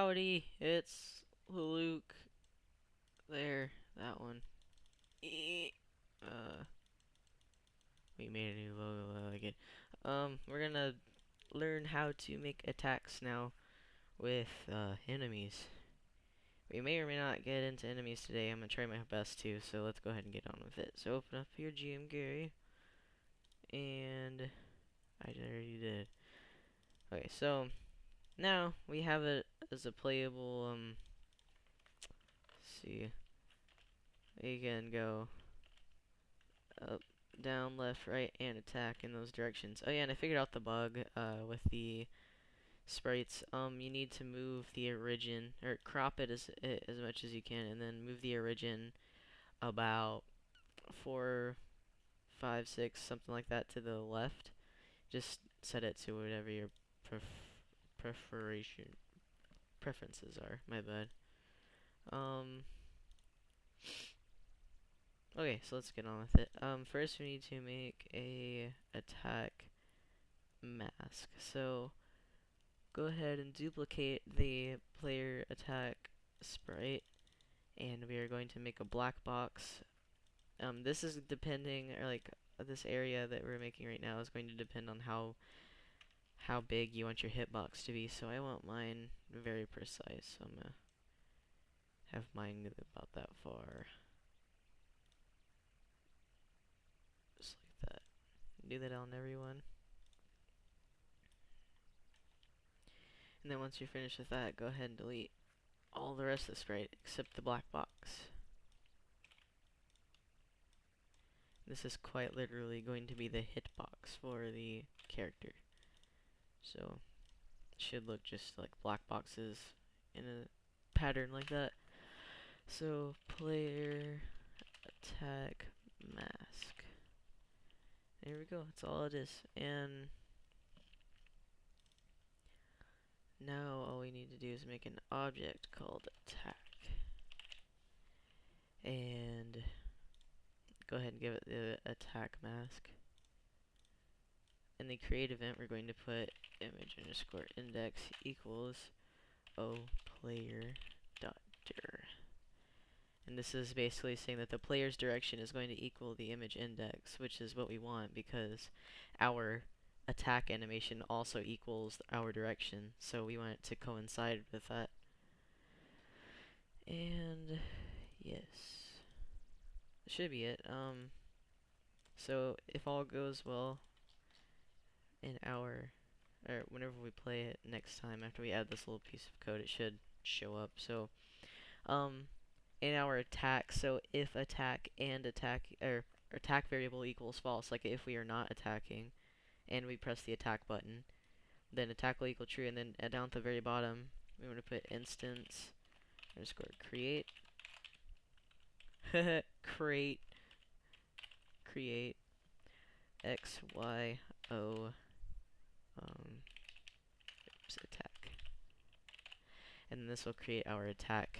Howdy, it's Luke. There, that one. Uh, we made a new logo. I like it. We're gonna learn how to make attacks now with enemies. We may or may not get into enemies today. I'm gonna try my best to. So let's go ahead and get on with it. So open up your GM Gary, and I already did. Okay, so now we have it as a playable. Let's see. We can go up, down, left, right, and attack in those directions. Oh yeah, and I figured out the bug with the sprites. You need to move the origin, or crop it as much as you can, and then move the origin about 4, 5, 6, something like that to the left. Just set it to whatever your preferation preferences are. My bad. Um. Okay, so let's get on with it. First we need to make a attack mask. So go ahead and duplicate the player attack sprite, and we are going to make a black box. This is depending, or like this area that we're making right now is going to depend on how big you want your hitbox to be. So I want mine very precise. So I'm gonna have mine about that far, just like that. Do that on everyone. And then once you're finished with that, go ahead and delete all the rest of the sprite except the black box. This is quite literally going to be the hitbox for the character. So it should look just like black boxes in a pattern like that. So player attack mask. There we go. That's all it is. And now all we need to do is make an object called attack. And go ahead and give it the attack mask. In the create event, we're going to put image underscore index equals o player dot dir. And this is basically saying that the player's direction is going to equal the image index, which is what we want because our attack animation also equals our direction, so we want it to coincide with that. And yes, that should be it. So if all goes well in our, or whenever we play it next time after we add this little piece of code, it should show up. So in our attack, so if attack and attack, or attack variable equals false, like if we are not attacking and we press the attack button, then attack will equal true, and then down at the very bottom we want to put instance underscore create create x y o attack, and this will create our attack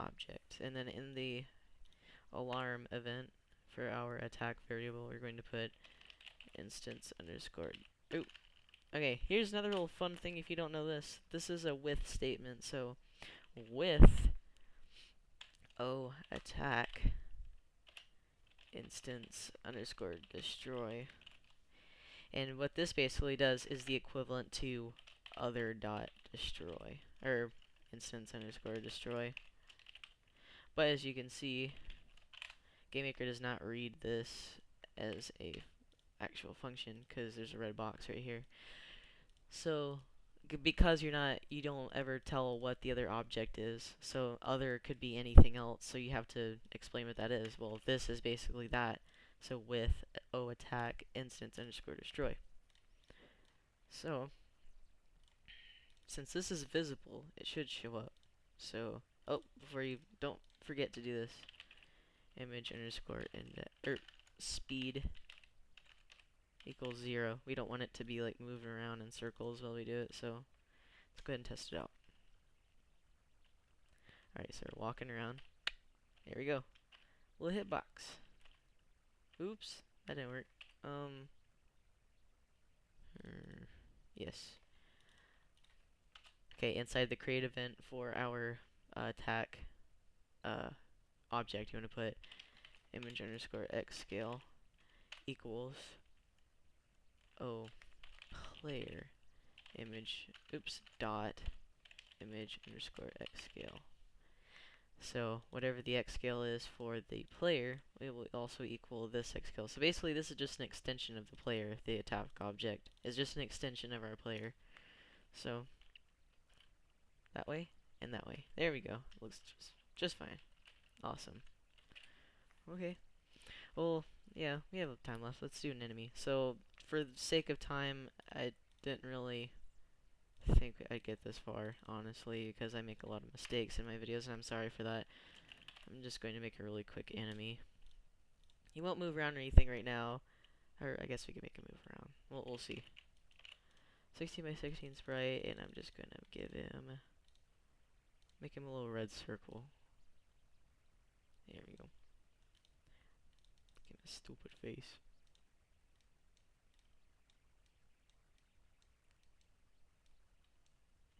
object. And then in the alarm event for our attack variable, we're going to put instance underscore. Ooh. Okay, here's another little fun thing if you don't know this. This is a with statement. So with o attack instance underscore destroy. And what this basically does is the equivalent to other dot destroy, or instance underscore destroy. But as you can see, GameMaker does not read this as a actual function because there's a red box right here. So because you don't ever tell what the other object is, so other could be anything else, so you have to explain what that is. Well, this is basically that. So with o attack instance underscore destroy. So since this is visible, it should show up. So before you don't forget to do this, image underscore index speed equals 0. We don't want it to be like moving around in circles while we do it, so let's go ahead and test it out. Alright, so we're walking around. There we go. Little hitbox. Oops, that didn't work. Yes. Okay, inside the create event for our attack object, you want to put image underscore x scale equals player image dot image underscore x scale. So whatever the x scale is for the player, it will also equal this x scale. So basically this is just an extension of the player. The attack object is just an extension of our player. So that way and that way. There we go. Looks just fine. Awesome. Okay. Well, yeah, we have time left. Let's do an enemy. So for the sake of time, I didn't really think I'd get this far, honestly, because I make a lot of mistakes in my videos, and I'm sorry for that. I'm just going to make a really quick enemy. He won't move around or anything right now, or I guess we can make him move around. Well, we'll see. 16 by 16 sprite, and I'm just gonna make him a little red circle. There we go. Give him a stupid face.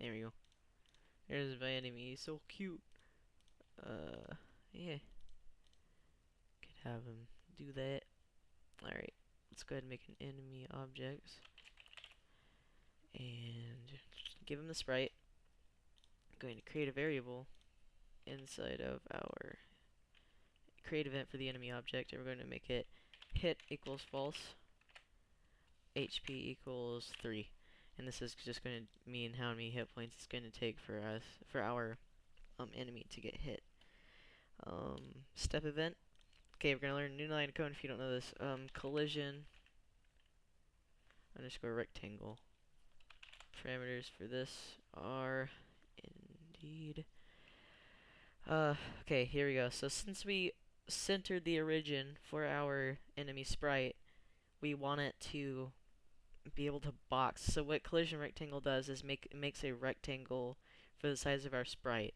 There we go. There's my enemy. He's so cute. Yeah. Could have him do that. Alright. Let's go ahead and make an enemy object. And give him the sprite. I'm going to create a variable inside of our create event for the enemy object, and we're going to make it hit equals false, HP equals 3. And this is just going to mean how many hit points it's going to take for our enemy to get hit. Step event. Okay, we're going to learn a new line of code if you don't know this. Collision underscore rectangle. Parameters for this are indeed. Okay, here we go. So since we centered the origin for our enemy sprite, we want it to be able to box. So what collision rectangle does is makes a rectangle for the size of our sprite,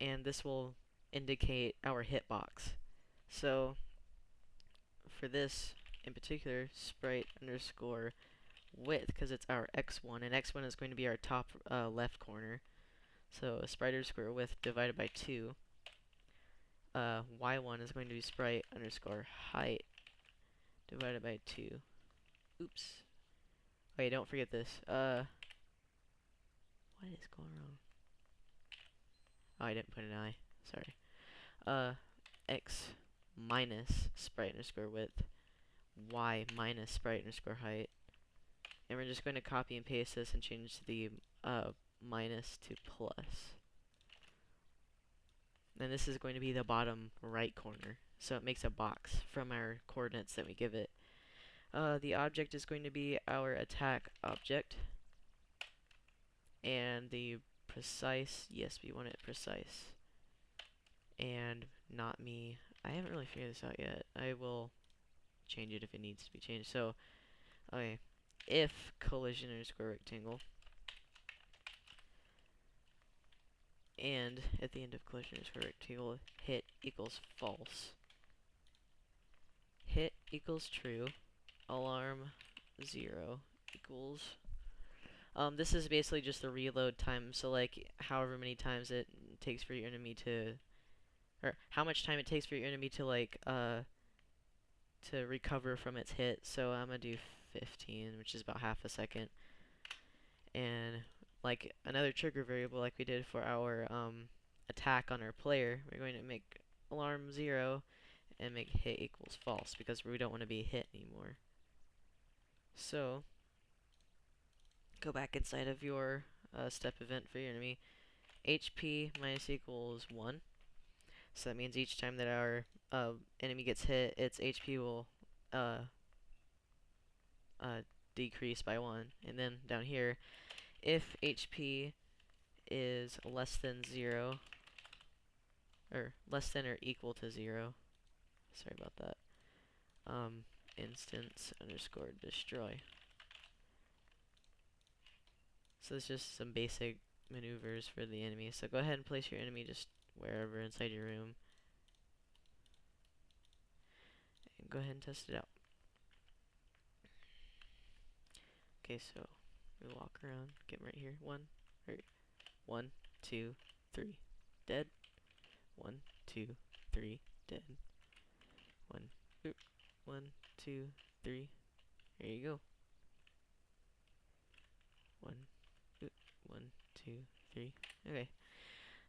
and this will indicate our hitbox. So for this in particular, sprite underscore width, because it's our x1, and x1 is going to be our top left corner. So sprite underscore width divided by 2. Y1 is going to be sprite underscore height divided by 2. Oops. Wait, don't forget this. What is going wrong? Oh, I didn't put an I. Sorry. X minus sprite underscore width. Y minus sprite underscore height. And we're just going to copy and paste this and change the minus to plus. And this is going to be the bottom right corner. So it makes a box from our coordinates that we give it. The object is going to be our attack object. And the precise, yes, we want it precise. And not me. I haven't really figured this out yet. I will change it if it needs to be changed. So, okay, if collision underscore rectangle, and at the end of collision underscore rectangle, hit equals false. Hit equals true. Alarm 0 equals. This is basically just the reload time. So like, however many times it takes for your enemy to, or how much time it takes for your enemy to like to recover from its hit. So I'm gonna do 15, which is about half a second. And like another trigger variable, like we did for our attack on our player, we're going to make alarm 0 and make hit equals false because we don't want to be hit anymore. So go back inside of your step event for your enemy. HP minus equals 1. So that means each time that our enemy gets hit, its HP will decrease by 1. And then down here, if HP is less than 0, or less than or equal to 0, sorry about that, instance underscore destroy. So it's just some basic maneuvers for the enemy. So go ahead and place your enemy just wherever inside your room. And go ahead and test it out. Okay, so we walk around, get him right here. 1, Right. 1, 2, 3. Dead. 1, 2, 3. Dead. 1, 1, 2, 3. There you go. 1, 1, 2, 3. Okay.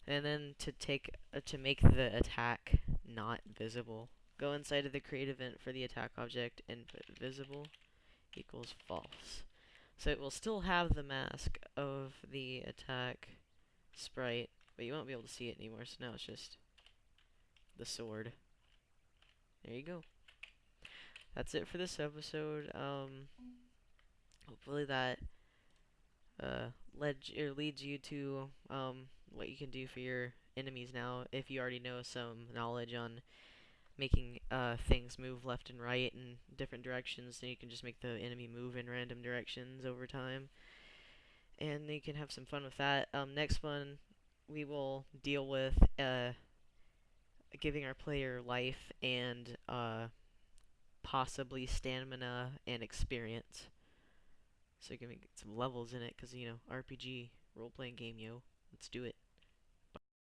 And then to make the attack not visible, go inside of the create event for the attack object and put visible equals false. So it will still have the mask of the attack sprite, but you won't be able to see it anymore, so now it's just the sword. There you go. That's it for this episode. Hopefully that leads you to what you can do for your enemies now. If you already know some knowledge on making things move left and right in different directions, then you can just make the enemy move in random directions over time, and you can have some fun with that. Next one, we will deal with giving our player life and possibly stamina and experience. So you can make some levels in it, because, you know, RPG, role-playing game, yo. Let's do it.